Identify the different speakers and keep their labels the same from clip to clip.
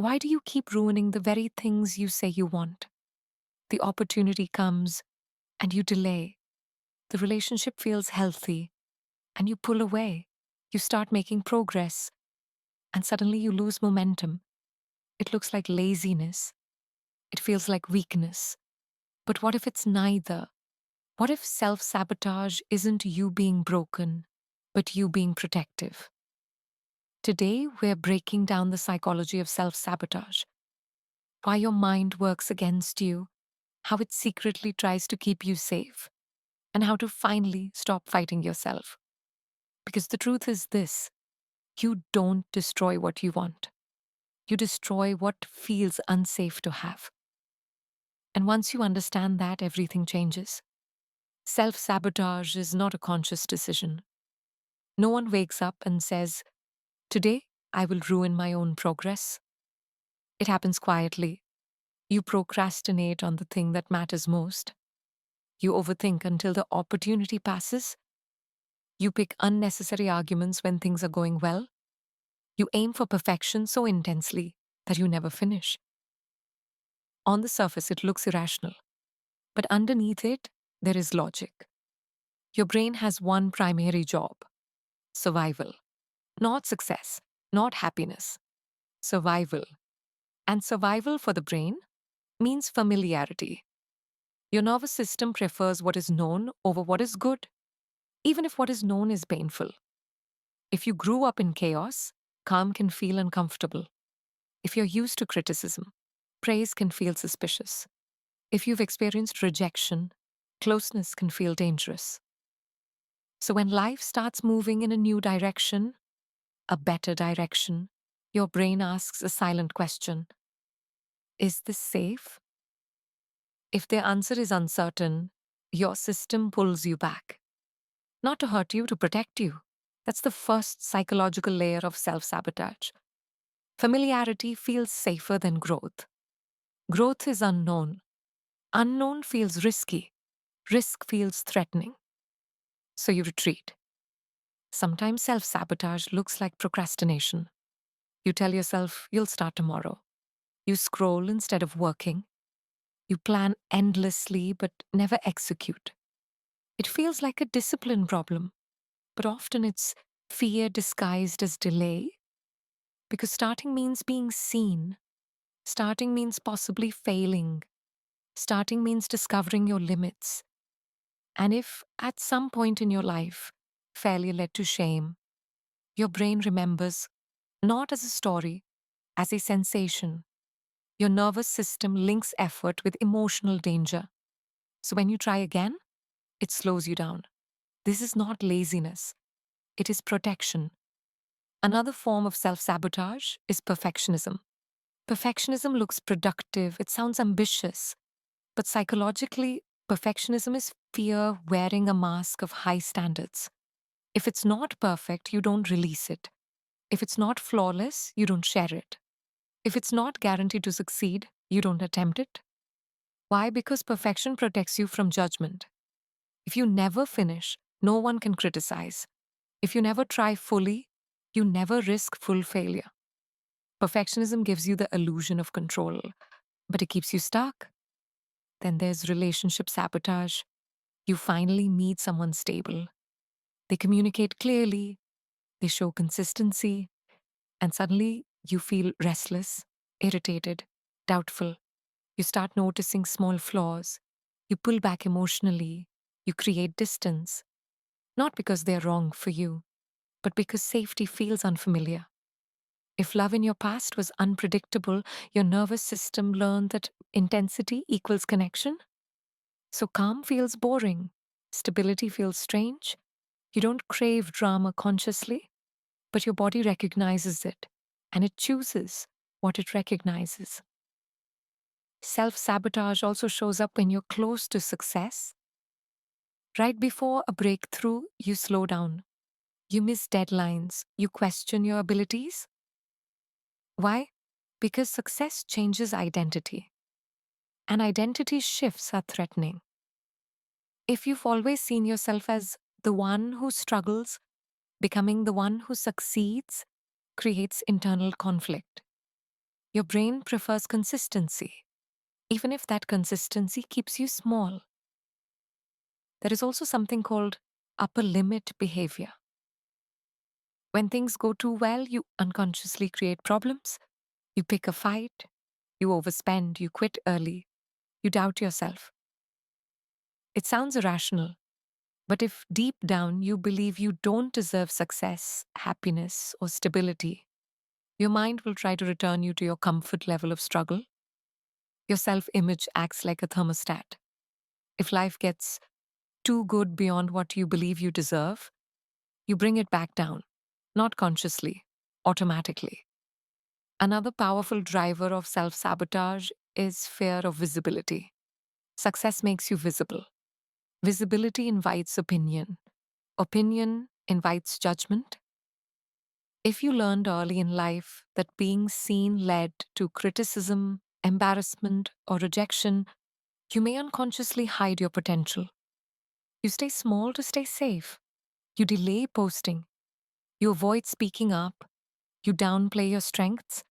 Speaker 1: Why do you keep ruining the very things you say you want? The opportunity comes and you delay. The relationship feels healthy and you pull away. You start making progress and suddenly you lose momentum. It looks like laziness. It feels like weakness. But what if it's neither? What if self sabotage isn't you being broken, but you being protective? Today, we're breaking down the psychology of self sabotage, why your mind works against you, how it secretly tries to keep you safe, and how to finally stop fighting yourself. Because the truth is this: you don't destroy what you want, you destroy what feels unsafe to have. And once you understand that, everything changes. Self sabotage is not a conscious decision. No one wakes up and says, "Today, I will ruin my own progress." It happens quietly. You procrastinate on the thing that matters most. You overthink until the opportunity passes. You pick unnecessary arguments when things are going well. You aim for perfection so intensely that you never finish. On the surface, it looks irrational, but underneath it, there is logic. Your brain has one primary job: survival. Not success, not happiness. Survival. And survival for the brain means familiarity. Your nervous system prefers what is known over what is good, even if what is known is painful. If you grew up in chaos, calm can feel uncomfortable. If you're used to criticism, praise can feel suspicious. If you've experienced rejection, closeness can feel dangerous. So when life starts moving in a new direction, a better direction, your brain asks a silent question: is this safe? If the answer is uncertain, your system pulls you back. Not to hurt you, to protect you. That's the first psychological layer of self sabotage. Familiarity feels safer than growth. Growth is unknown. Unknown feels risky. Risk feels threatening. So you retreat. Sometimes self sabotage looks like procrastination. You tell yourself you'll start tomorrow. You scroll instead of working. You plan endlessly but never execute. It feels like a discipline problem, but often it's fear disguised as delay, because starting means being seen. Starting means possibly failing. Starting means discovering your limits. And if at some point in your life failure led to shame, your brain remembers not as a story, as a sensation. Your nervous system links effort with emotional danger. So when you try again, it slows you down. This is not laziness, it is protection. Another form of self sabotage is perfectionism. Perfectionism looks productive, it sounds ambitious, but psychologically, perfectionism is fear wearing a mask of high standards. If it's not perfect, you don't release it. If it's not flawless, you don't share it. If it's not guaranteed to succeed, you don't attempt it. Why? Because perfection protects you from judgment. If you never finish, no one can criticize. If you never try fully, you never risk full failure. Perfectionism gives you the illusion of control, but it keeps you stuck. Then there's relationship sabotage. You finally meet someone stable. They communicate clearly, they show consistency, and suddenly you feel restless, irritated, doubtful. You start noticing small flaws. You pull back emotionally. You create distance. Not because they're wrong for you, but because safety feels unfamiliar. If love in your past was unpredictable, your nervous system learned that intensity equals connection. So calm feels boring. Stability feels strange. You don't crave drama consciously, but your body recognizes it, and it chooses what it recognizes. Self sabotage also shows up when you're close to success. Right before a breakthrough, you slow down. You miss deadlines. You question your abilities. Why? Because success changes identity, and identity shifts are threatening. If you've always seen yourself as the one who struggles, becoming the one who succeeds creates internal conflict. Your brain prefers consistency, even if that consistency keeps you small. There is also something called upper limit behavior. When things go too well, you unconsciously create problems. You pick a fight, you overspend, you quit early, you doubt yourself. It sounds irrational, but if deep down you believe you don't deserve success, happiness, or stability, your mind will try to return you to your comfort level of struggle. Your self image acts like a thermostat. If life gets too good beyond what you believe you deserve, you bring it back down, not consciously, automatically. Another powerful driver of self sabotage is fear of visibility. Success makes you visible. Visibility invites opinion. Opinion invites judgment. If you learned early in life that being seen led to criticism, embarrassment, or rejection, you may unconsciously hide your potential. You stay small to stay safe. You delay posting. You avoid speaking up. You downplay your strengths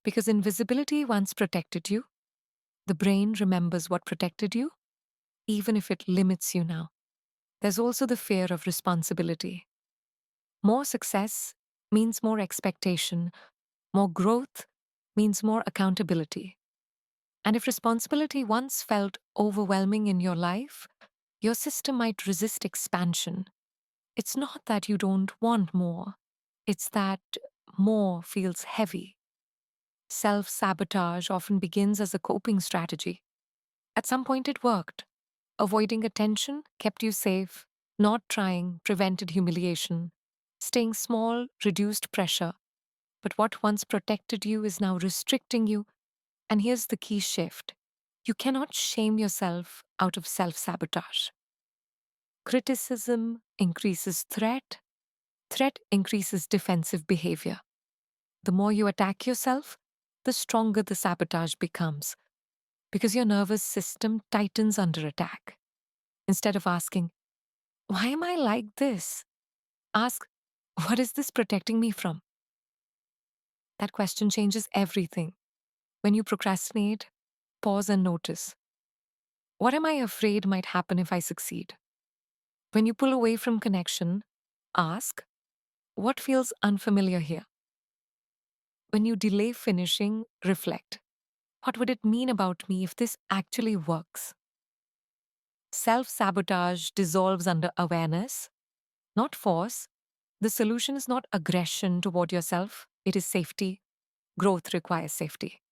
Speaker 1: because invisibility once protected you. The brain remembers what protected you, even if it limits you now. There's also the fear of responsibility. More success means more expectation, more growth means more accountability. And if responsibility once felt overwhelming in your life, your system might resist expansion. It's not that you don't want more, it's that more feels heavy. Self sabotage often begins as a coping strategy. At some point, it worked. Avoiding attention kept you safe, not trying prevented humiliation. Staying small reduced pressure, but what once protected you is now restricting you. And here's the key shift: you cannot shame yourself out of self sabotage. Criticism increases threat, threat increases defensive behavior. The more you attack yourself, the stronger the sabotage becomes because your nervous system tightens under attack. Instead of asking, why am I like this? Ask, what is this protecting me from? That question changes everything. When you procrastinate, pause and notice. What am I afraid might happen if I succeed? When you pull away from connection, ask, what feels unfamiliar here? When you delay finishing, reflect. What would it mean about me if this actually works? Self sabotage dissolves under awareness, not force. The solution is not aggression toward yourself, it is safety. Growth requires safety.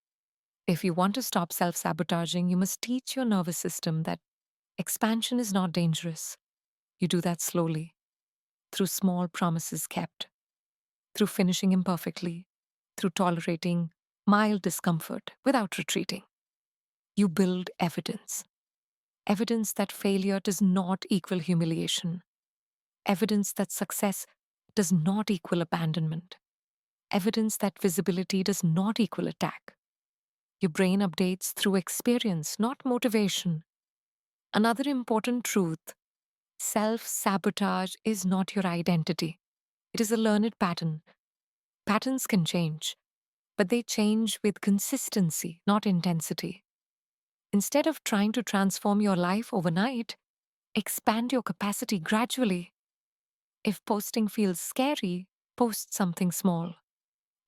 Speaker 1: If you want to stop self sabotaging, you must teach your nervous system that expansion is not dangerous. You do that slowly, through small promises kept, through finishing imperfectly, through tolerating mild discomfort without retreating. You build evidence. Evidence that failure does not equal humiliation. Evidence that success does not equal abandonment. Evidence that visibility does not equal attack. Your brain updates through experience, not motivation. Another important truth: self sabotage is not your identity. It is a learned pattern. Patterns can change, but they change with consistency, not intensity. Instead of trying to transform your life overnight, expand your capacity gradually. If posting feels scary, post something small.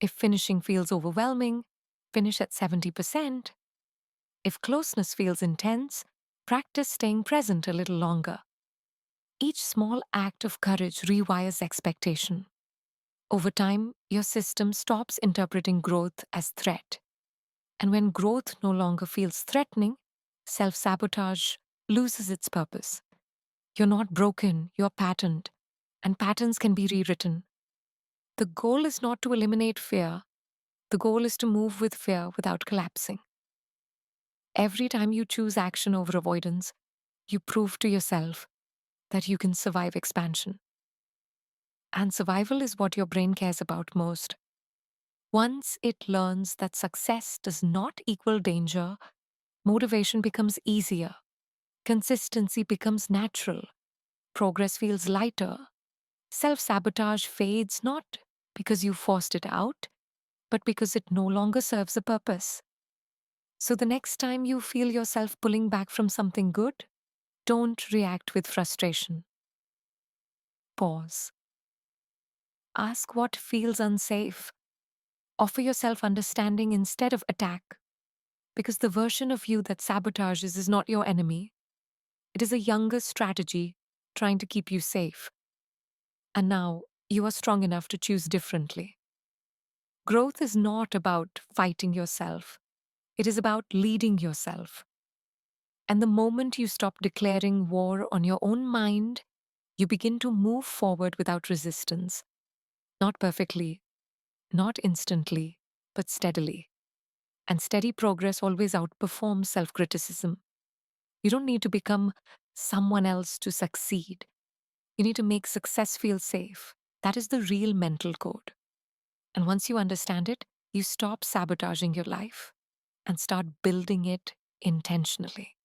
Speaker 1: If finishing feels overwhelming, finish at 70%. If closeness feels intense, practice staying present a little longer. Each small act of courage rewires expectation. Over time, your system stops interpreting growth as threat. And when growth no longer feels threatening, self sabotage loses its purpose. You're not broken, you're patterned, and patterns can be rewritten. The goal is not to eliminate fear, the goal is to move with fear without collapsing. Every time you choose action over avoidance, you prove to yourself that you can survive expansion. And survival is what your brain cares about most. Once it learns that success does not equal danger, motivation becomes easier, consistency becomes natural, progress feels lighter, self sabotage fades not because you forced it out, but because it no longer serves a purpose. So the next time you feel yourself pulling back from something good, don't react with frustration. Pause. Ask what feels unsafe. Offer yourself understanding instead of attack. Because the version of you that sabotages is not your enemy. It is a younger strategy trying to keep you safe. And now you are strong enough to choose differently. Growth is not about fighting yourself, it is about leading yourself. And the moment you stop declaring war on your own mind, you begin to move forward without resistance. Not perfectly, not instantly, but steadily. And steady progress always outperforms self criticism. You don't need to become someone else to succeed. You need to make success feel safe. That is the real mental code. And once you understand it, you stop sabotaging your life and start building it intentionally.